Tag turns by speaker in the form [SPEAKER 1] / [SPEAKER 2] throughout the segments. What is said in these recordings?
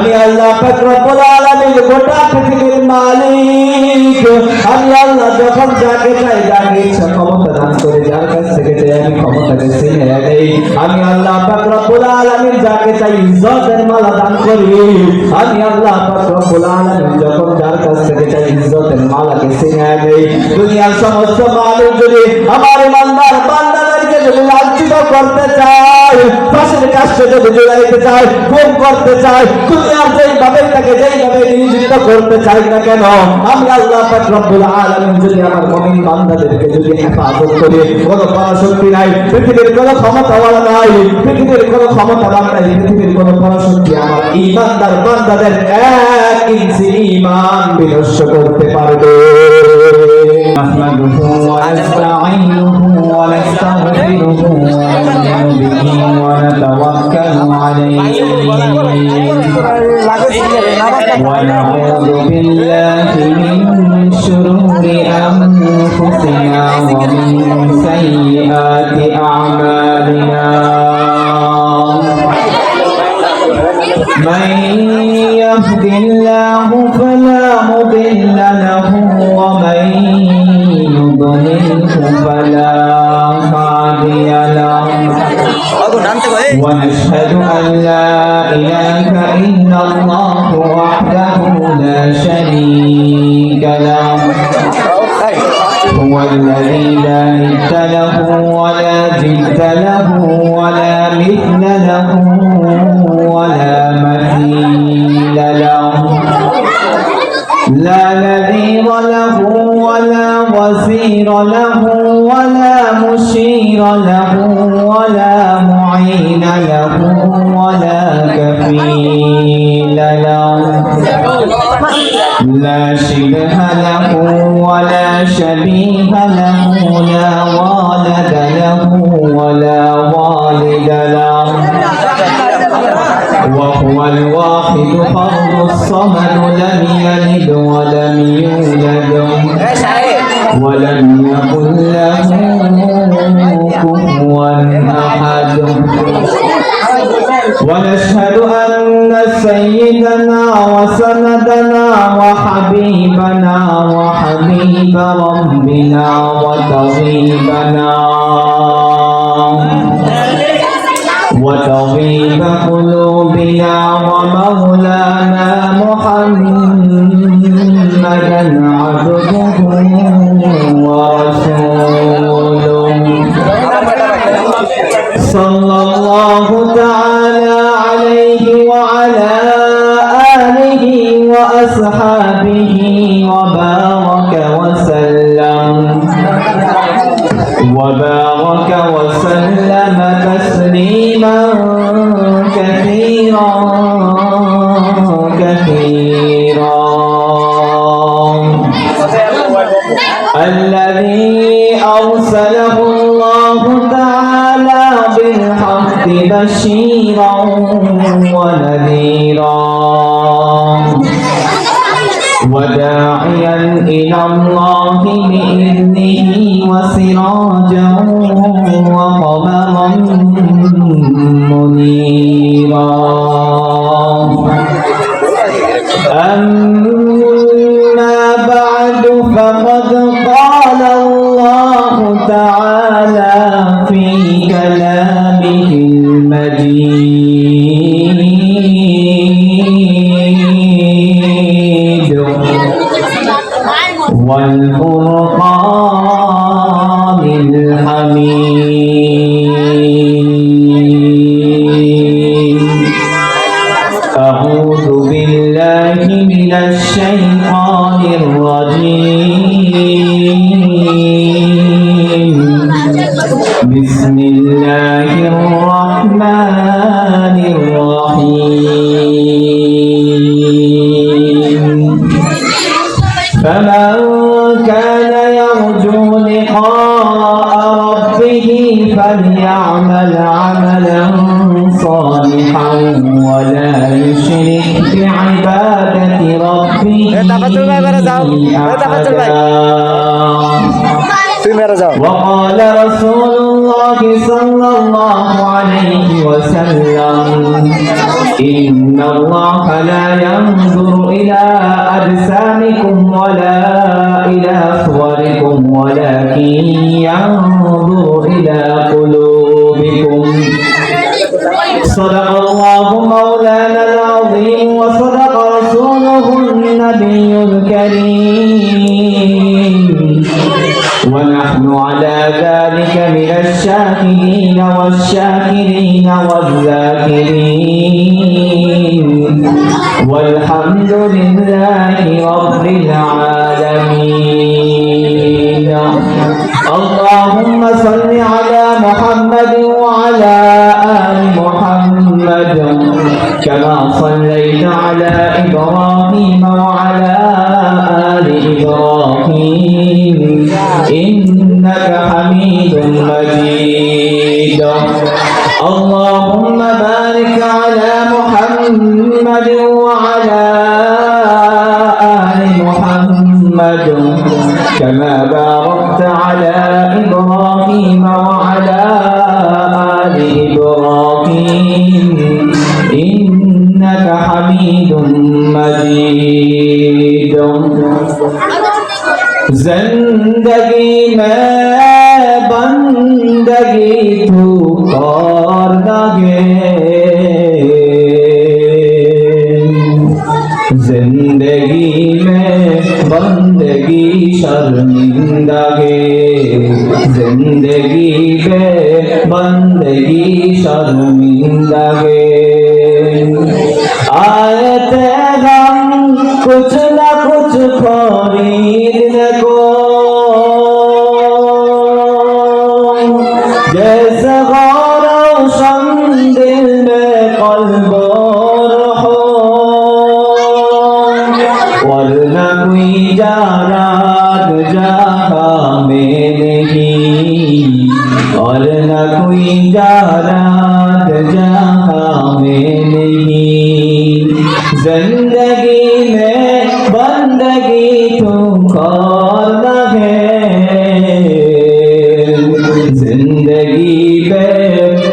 [SPEAKER 1] আমি আল্লাহ পাক রব্বুল আলামিন গোটা পৃথিবীর মালিক। আমি আল্লাহ যখন যাকে চাই যাকে ইচ্ছা ক্ষমতা দান করে, যার কাছ থেকে চাই আমি ক্ষমতাকে ছিনিয়ে নেই। আমি আল্লাহ পাক রব্বুল আলামিন যাকে চাই ইজ্জতের মালা দান করি। আমি আল্লাহ পাক রব্বুল আলামিন যখন যার কাছ থেকে চাই ইজ্জতের মালাকে ছিনিয়ে নেই। দুনিয়ার সমস্ত মানুষ যদি আমার ইমানদার বান্দাদেরকে যদি লাঞ্ছিত করতে চায়, ফাঁসির কাষ্ঠে যদি ঝুলাইতে চায়, খুন করতে চায়, দুনিয়ার যেইভাবে তাকে যেইভাবে নিয়োজিত করতে চাই না কেন, আমি আল্লাহ পাক রব্বুল আলামিন যদি আমার মুমিন বান্দাদেরকে যদি হেফাজত করি, কোনো পরাশক্তি নাই, পৃথিবীর কোনো ক্ষমতাওয়ালা নাই, পৃথিবীর কোনো ক্ষমতাবান নাই, পৃথিবীর কোনো পরাশক্তি আমার ইমানদার বান্দাদের এক ইঞ্চি ঈমান বিনষ্ট করতে পারবে। নাহমাদুহু ওয়া নাস্তাঈনুহু ওয়া নাস্তাগফিরুহু ওয়া নু'মিনু বিহি ওয়া নাতাওয়াক্কালু আলাইহি ওয়া নাউযু বিল্লাহি মিন শুরুরি আনফুসিনা ওয়া মিন সাইয়্যাতি আ'মালিনা। من يهد الله فلا مضل له ومن يضلله فلا هادي له ونشهد أن لا إله إلا الله وحده لا شريك له هو الذي لا ند له ولا ضد له ولا مثل له ولا مثيل له لا نذير له ولا وزير له ولا مشير له ولا معين له ولا كفيل له لا شبه له ولا شبيه له لا والد له ولا والد له وهو الواحد فرد الصمد لم يلد ولم يولد ولم يكن له كفوا أحد ونشهد أن سيدنا وسندنا وحبيبنا وحبيب ربنا وطبيبنا وطبيب قلوبنا ومولانا محمدا عبده ورسوله صلى الله تعالى عليه وعلى آله وأصحابه وبارك وسلم تسليما كثيرا الذي أرسله الله تعالى بالحق بشيرا ونذيرا وداعيا إلى الله بإذنه وسراجا وقمرا منيرا. أما بعد فقد قال الله تعالى في كلامه المجيد والفرقان الحميد. أعوذ بالله من الشيطان الرجيم. بسم الله الرحمن الرحيم. فمن كان يرجو لقاء ربه فليعمل عملا صالحا ولا يشرك بعبادة ربه أحدا. وقال رسول الله صلى الله عليه وسلم إن الله لا ينظر إلى أجسامكم ولا إلى صوركم ولكن ينظر إلى قلوبكم صدق الله مولانا العظيم وصدق رسوله النبي الكريم ونحن على ذلك من الشاهدين والشاكرين والذاكرين والحمد لله رب العالمين اللهم صل على محمد وعلى آل محمد كما صليت على إبراهيم وعلى آل إبراهيم إنك حميد مجيد اللهم بارك على محمد وعلى آل محمد كما باركت على إبراهيم وعلى آل إبراهيم إنك حميد مجيد जिंदगी में बंदगी तू कर लगे जिंदगी में बंदगी शर्मिंदगी जिंदगी में बंदगी शर्मिंदगी आए थे हम कुछ न कुछ खरीदने को जैसे गौरव दिल में कल्बोर हो वरना कोई जारात जहा में नहीं और न कोई जारात जहा में नहीं जिंदगी में बंदगी तू कर लगे जिंदगी पे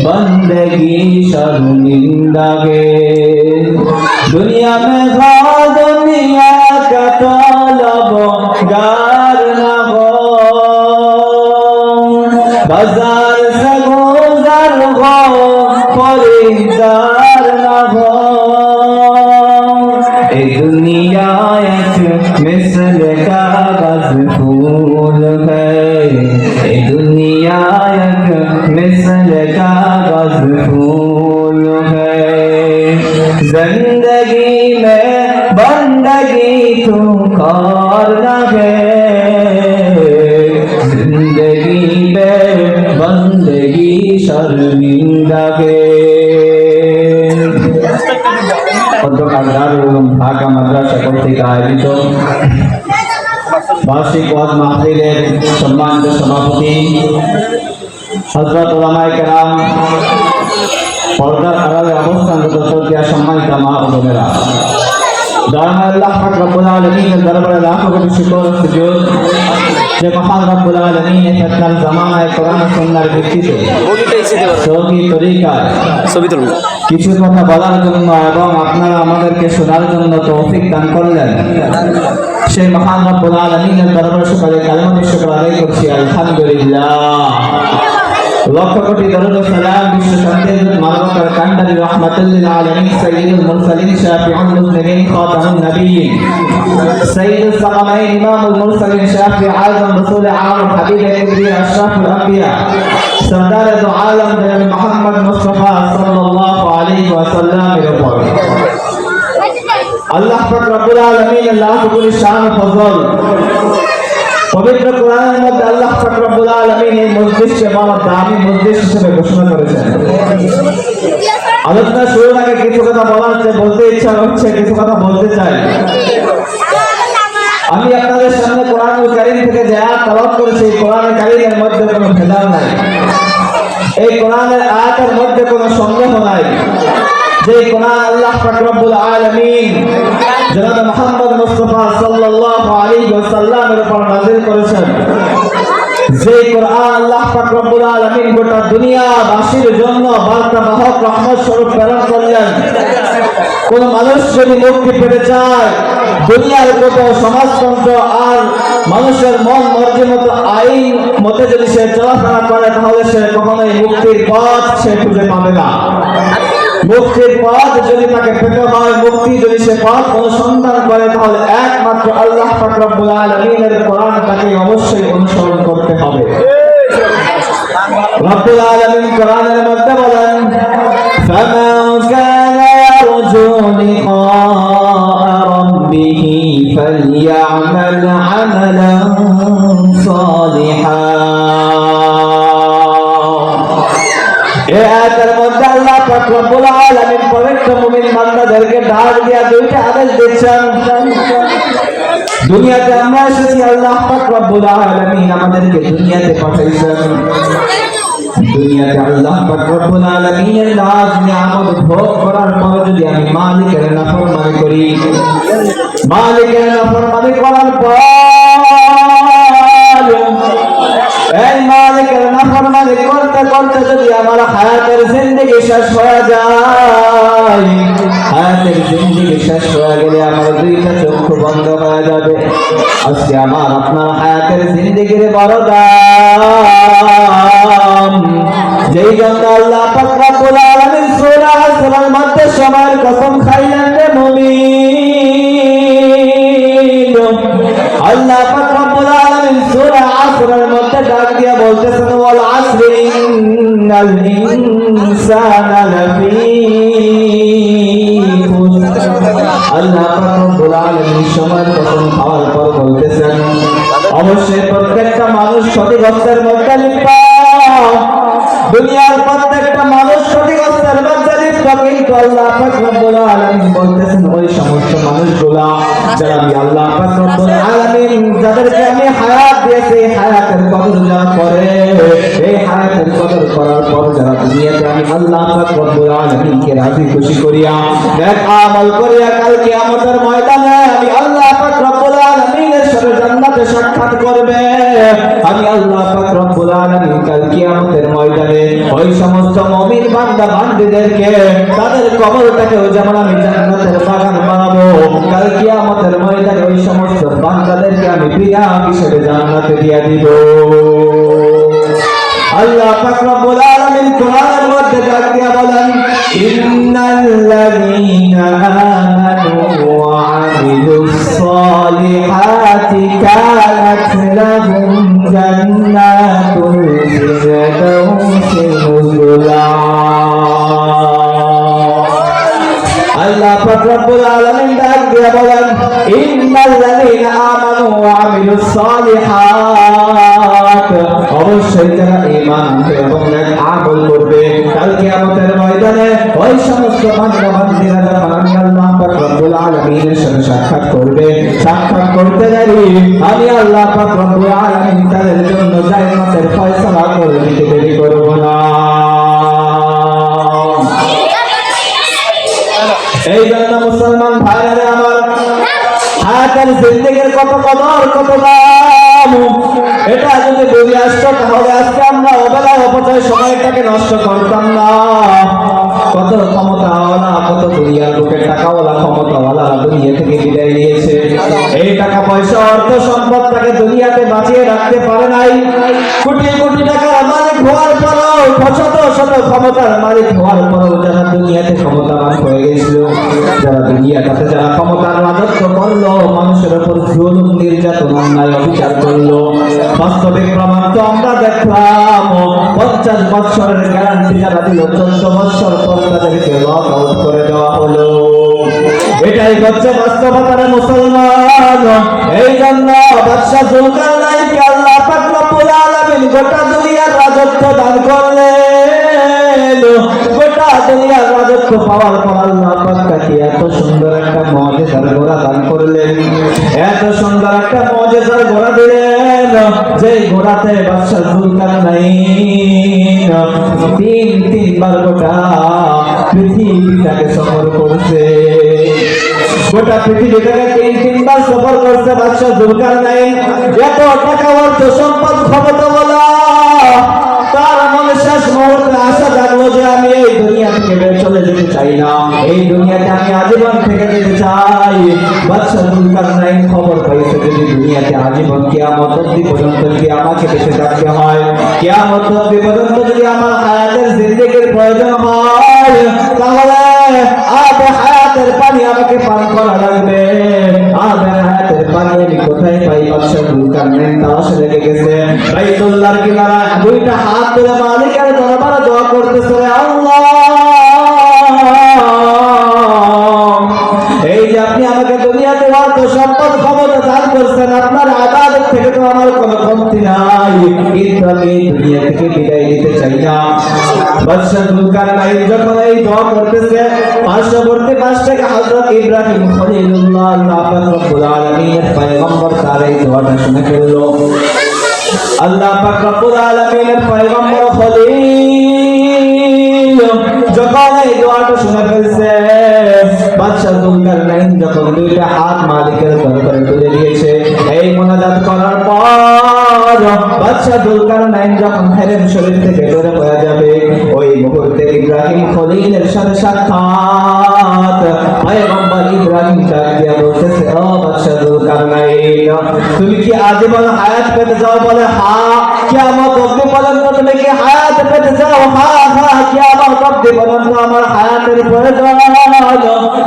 [SPEAKER 1] बंदगी शर्मिंदगी दुनिया में था दुनिया का तलबगार न हो बाजार से गुजर हो खरीदार न हो दुनिया एक मिसल कागज फूल है दुनिया एक मिसल कागज फूल है जिंदगी में बंदगी तू कर लगे जिंदगी में बंदगी शर्मिंदगी ঢাকা মাদ্রাসা কর্তৃক আয়োজিত বার্ষিক ওয়াজ মাহফিলের সম্মানিত সভাপতি হযরত উলামায়ে কেরাম পর্দার আড়ালে অবস্থানরত শ্রদ্ধেয় সম্মানিত মা ও বোনেরা দয়াময় আল্লাহ পাক রব্বুল আলামিনের দরবারে লাখো কোটি শুকর ও সুজুদ যে মহান রব্বুল আলামিন এই ফিতনার জামানায় কোরআন ও সুন্নাহর ভিত্তিতে সহি তরিকায় কিছু কথা বলার জন্য এবং আপনারা আমাদেরকে শোনার জন্য তৌফিক দান করলেন সেই মহান রব্বুল আলামিনের দরবারে সকলে কালেমা শুকর আদায় করছি আলহামদুলিল্লাহ লক্ষ কোটি দরুদ ও সালাম বিশ্ব শান্তির মানবতার কান্ডারি রাহমাতুল লিল আলামিন সাইয়্যিদুল মুরসালিন শাফিউল মুজনিবিন খাতামুন নবিয়্যিন সাইয়্যিদুস সাকামাইন ইমামুল মুরসালিন শাফি আযম রাসূল আম হাবিবে কিবরিয়া আশরাফুল আম্বিয়া সরদার দু আলম জনাব মুহাম্মদ মুস্তাফা সাল্লাল্লাহু আলাইহি ওয়াসাল্লাম এর উপর আল্লাহ পাক রব্বুল আলামিনের লাখ কোটি শান ও ফজল পবিত্র কোরআনের মধ্যে আল্লাহ পাক রব্বুল আলামিন এই মজলিসকে বড় দামি মজলিস হিসেবে ঘোষণা করেছেন আলোচনা শুরুর আগে কিছু কথা বলতে ইচ্ছা হচ্ছে কিছু কথা বলতে চাই আমি আপনাদের সামনে কোরআনুল কারীম থেকে যে আয়াত তেলাওয়াত করেছি কোরআনুল কারীমের মধ্যে কোনো ভেদাল নাই এই কোরআনের আয়াতের মধ্যে কোনো সন্দেহ নাই যে কোরআন আল্লাহ পাক রব্বুল আলামিন জনাব মুহাম্মদ মুস্তাফা সাল্লাল্লাহু আলাইহি ওয়াসাল্লামের উপর নাযিল করেছেন যে কোরআন আল্লাহ পাক পাক রব্বুল আলামিন গোটা দুনিয়াবাসীর জন্য বার্তাবাহক রহমত স্বরূপ প্রেরণ করলেন। কোন মানুষ যদি মুক্তি পেতে চায়, দুনিয়ার কত সমাজতন্ত্র আর মানুষের মন মর্জি মতো আইন মতে যদি সে চলাফেরা করে, তাহলে সে কখনোই মুক্তির পথ সে খুঁজে পাবে না। মুক্তির পথ যদি তাকে পেতে হয়, মুক্তি যদি সে পথ অনুসন্ধান করে, তাহলে একমাত্র আল্লাহ পাক রব্বুল আলামিনের কোরআন তাকে অবশ্যই অনুসরণ করতে হবে। রব্বুল আলামিন কোরআনের মধ্যে বলেন, ফামান কানা ইয়ারজু লিকা রাব্বিহি ফালইয়ামাল আমালান সালিহান। এই আয়াতের মধ্যে আল্লাহ পাক রব্বুল আলামিন পবিত্র মুমিন বান্দাদেরকে ডাক দিয়া দুইটা আদেশ দিচ্ছেন। দুনিয়াতে আমরা এসেছি, আল্লাহ পাক রব্বুল আলামিন আমাদেরকে দুনিয়াতে পাঠাইছেন। দুনিয়াতে আল্লাহ পাক রব্বুল আলামিনের নাজ নিয়ামত ভোগ করার পর যদি আমি মালিকের নাফরমানি করি, মালিকের নাফরমানি করার পর এই মালিকের নাফরমানি করতে করতে যদি আমার হায়াতের জিন্দেগি শেষ হয়ে যায়, হায়াতের জিন্দেগি শেষ হয়ে গেলে আমার দুইটা চক্ষু বন্ধ হয়ে যাবে। আজকে আমার আপনার হায়াতের জিন্দেগির বড় দাম, যেই জন্য আল্লাহ পাক রব্বুল আলামিন সূরা আসরের মধ্যে সময়ের কসম খাইলেন রে মুমিন। আল্লাহ পাক রব্বুল আলামিন সূরা আসরের মধ্যে ডাক দিয়া বলতেছেন, ওয়াল আসরি ইন্নাল ইনসানা লাফী খুসর। আল্লাহ পাক রব্বুল আলামিন সময়ের কসম খাওয়ার পর বলতেছেন, অবশ্যই প্রত্যেকটা মানুষ ক্ষতিগ্রস্তের মধ্যে লিপ্ত। দুনিয়ার প্রত্যেকটা মানুষ ক্ষতিগ্রস্তের মধ্যে লিপ্ত, কিন্তু আল্লাহ পাক রব্বুল আলামিন বলতেছেন, ওই সমস্ত মানুষগুলা যারা আমি আল্লাহ পাক রব্বুল আলামিন যাদেরকে আমি হায়াত দিয়েছি, হায়াতের কদর যারা করে, এই হায়াতের কদর করার পর যারা দুনিয়াতে আমি আল্লাহ পাক রব্বুল আলামিনকে রাজি খুশি করিয়া নেক আমল করিয়া কাল কিয়ামতের ময়দানে আমি আল্লাহ পাক রব্বুল আলামিনের সাথে জান্নাতে সাক্ষাৎ করবে। আমি আল্লাহ পাক রব্বুল আলামিন কাল কিয়ামতের ময়দানে ওই সমস্ত মুমিন বান্দা বান্দীদেরকে তাদের কবরটাকেও যেমন আমি জান্নাতের বাগান বানাবো, কাল কিয়ামতের ময়দানে ওই সমস্ত বান্দাদেরকে আমি প্রিয়া হিসেবে জান্নাতে দিয়ে দিব। আল্লাহ পাক রব্বুল আলামিন কোরআনের মধ্যে ডাক দিয়া বলেন, ইন্নাল্লাযীনা আমানু ওয়া আমিলুস সালিহাতি কানাত লাহুম জান্নাতুল ফিরদাউসি নুজুলা। আল্লাহ পাক রব্বুল আলামিন ডাক দিয়া বলেন, ইন্নাল্লাযীনা আমানু ওয়া আমিলুস সালিহাত, অবশ্যই যারা ঈমান আনবে এবং নেক আমল করবে, কাল কিয়ামতের ময়দানে ওই সমস্ত বান্দা বান্দীরা যখন আমি আল্লাহ পাক রব্বুল আলামিনের সাথে সাক্ষাৎ করবে, সাক্ষাৎ করতে যাই আমি আল্লাহ পাক রব্বুল আলামিন তাদের জন্য জান্নাতের ফয়সালা করে দিতে দেরি করব না। এই জন্য মুসলমান ভাইরা আমার, হায়াতের জিন্দেগির কত কদর কত দাম, এটা যদি বুঝে আসতো তাহলে আজকে আমরা অবেলায় অপচয় সময়টাকে নষ্ট করতাম না। কত ক্ষমতাওয়ালা, কত দুনিয়ার লোকের টাকাওয়ালা ক্ষমতাওয়ালা দুনিয়া থেকে বিদায় নিয়েছে। এই টাকা পয়সা অর্থ সম্পদ তাকে দুনিয়াতে বাঁচিয়ে রাখতে পারে নাই। কোটি কোটি টাকার মালিক হওয়ার পরও, শত শত ক্ষমতার মালিক হওয়ার পরও যারা দুনিয়াতে ক্ষমতাবান হয়ে গেছিল, যারা দুনিয়াটাতে যারা ক্ষমতার রাজত্ব করলো, মানুষের উপর জুলুম নির্যাতন অন্যায় অবিচার করলো, বাস্তবিক প্রমাণ তো আমরা দেখলাম। 50 বছরের গ্যারান্টি যারা দিল, 14 বছর পর তাদেরকে লক আউট করে দেওয়া হলো। এটাই হচ্ছে বাস্তবতার মুসলমান। এই জন্য বাদশা জুলকারনাইনকে আল্লাহ পাক রব্বুল আলামিন গোটা দুনিয়ার রাজত্ব দান করলেন। গোটা দুনিয়ার রাজত্ব পাওয়ার পর আল্লাহ পাক তাকে এত সুন্দর একটা মুজিজার ঘোড়া দান করলেন, এত সুন্দর একটা মুজিজার ঘোড়া দিলেন, যে ঘোড়াতে বাদশা জুলকারনাইন তিনবার গোটা পৃথিবীটাকে সফর করছে। গোটা পৃথিবীটাকে তিনবার সফর করছে বাদশা জুলকারনাইন। এত টাকা অর্থ সম্পদ ক্ষমতা বলা মুহূর্তে আশা জাগলো যে আমি এই দুনিয়া থেকে চলে যেতে চাই না, এই দুনিয়াতে আমি আজীবন থেকে যেতে চাই। বাদশা যুলকারনাইন খবর পাইছে যদি দুনিয়াতে আজীবন কিয়ামত অবধি পর্যন্ত যদি আমাকে বেঁচে থাকতে হয়, কিয়ামত অবধি পর্যন্ত যদি আমার হায়াতের জিন্দেগির প্রয়োজন হয়, তাহলে আবে হায়াতের পানি আমাকে পান করা লাগবে। আবে হায়াতের পানি আমি কোথায় পাই? বাদশা যুলকারনাইন তালাশে লেগে গেছে। বাইতুল্লাহর কিনারা দুইটা হাত তুলে মালিকের দরবারে দোয়া করতেছে, আল্লাহ, এই যে আপনি আমাকে দুনিয়াতে অর্থ সম্পদ ক্ষমতা দান করছেন, আপনার ইবাদত থেকে তো আমার কোনো কমতি নাই, কিন্তু আমি দুনিয়া থেকে বিদায় নিতে চাই না। বাদশা যুলকারনাইন যখন এই দোয়া করতেছে, পার্শ্ববর্তী পাশ থেকে হযরত ইব্রাহিম খলিলুল্লাহ আল্লাহ পাক রব্বুল আলামিনের পয়গম্বর তার এই দোয়াটা শুনে ফেলল। আল্লাহ পাক রব্বুল আলামিনের পয়গম্বর খলিল যখন এই দোয়াটা শুনে ফেলছে, বাদশা যুলকারনাইন যখন দুইটা হাত মালিকের দরবারে তুলে দিয়েছে, এই মুনাজাত করার পর বাদশা যুলকারনাইন যখন হেরেম শরীফ থেকে দূরে হয়ে যাবে, ওই মুহূর্তে ইব্রাহিম খলিলের সাথে সাক্ষাৎ। পয়গম্বর ইব্রাহিম ডাক দিয়া বলতেছে, ও বাদশা যুলকারনাইন, তুমি কি আজীবন হায়াত পেতে চাও? বলে হ্যাঁ। কিয়ামত অবধি পর্যন্ত তুমি কি হায়াত পেতে চাও? হ্যাঁ হ্যাঁ, কিয়ামত অবধি পর্যন্ত আমার হায়াতের প্রয়োজন।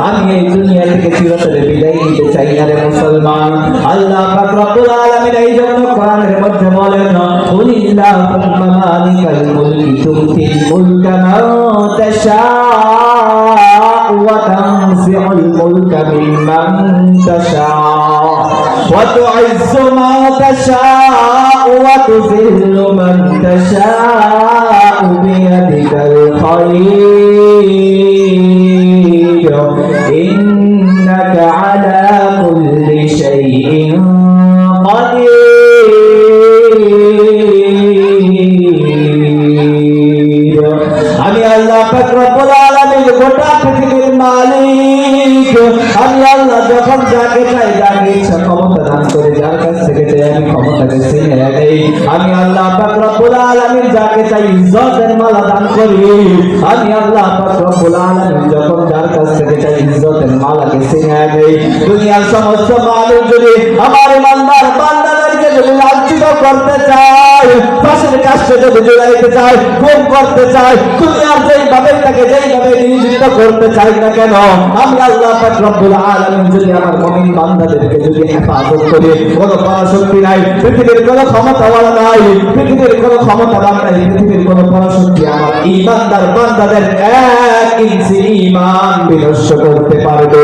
[SPEAKER 1] আমি এই দুনিয়া থেকে চিরতরে বিদায় নিতে চাই না রে মুসলমান। আল্লাহ পাক রব্বুল আলামিন এই জন্য কোরআনের মধ্যে বলেন, কুলিল্লাহুম্মা মালিকাল মুলকি তুতিল মুলকা মান তাশাউ ওয়া তানজিউল মুলকা মিম্মান তাশাউ ওয়া তুইজ্জু মান তাশাউ ওয়া তুযিল্লু মান তাশাউ বিয়াদিকাল খায়র ইন্নাকা আলা কুল্লি শাইইন কাদির। আমি আল্লাহ পাক রব্বুল আলামিন গোটা পৃথিবীর মালিক। আমি আল্লাহ যখন যাকে চাই যাকে ইচ্ছা ক্ষমতা দান করে, যার কাছ থেকে চাই আমি ক্ষমতাকে ছিনিয়ে নেই। আমি আল্লাহ পাক রব্বুল আলামিন যাকে চাই ইজ্জতের মালা দান করি। আমি আল্লাহ পাক রব্বুল আলামিন যখন যার কাছ থেকে চাই ইজ্জতের মালাকে ছিনিয়ে নেই। দুনিয়ার সমস্ত মালিক যদি আমার ইমানদার বান্দাদেরকে যদি লাঞ্ছিত করতে চায়, ফাঁসির কাস্টে যদি ঝুলাইতে চায়, খুন করতে চায়, দুনিয়ার যেইভাবে তাকে যেইভাবে নিয়োজিত করতে চাই না কেন, আমি আল্লাহ পাক রব্বুল আলামিন যদি আমার মুমিন বান্দাদেরকে যদি হেফাজত করি, কোনো পরাশক্তি নাই, পৃথিবীর কোনো ক্ষমতাওয়ালা নাই, পৃথিবীর কোনো ক্ষমতাবান নাই, পৃথিবীর কোনো পরাশক্তি আমার ইমানদার বান্দাদের এক ইঞ্চি ঈমান বিনষ্ট করতে পারবে।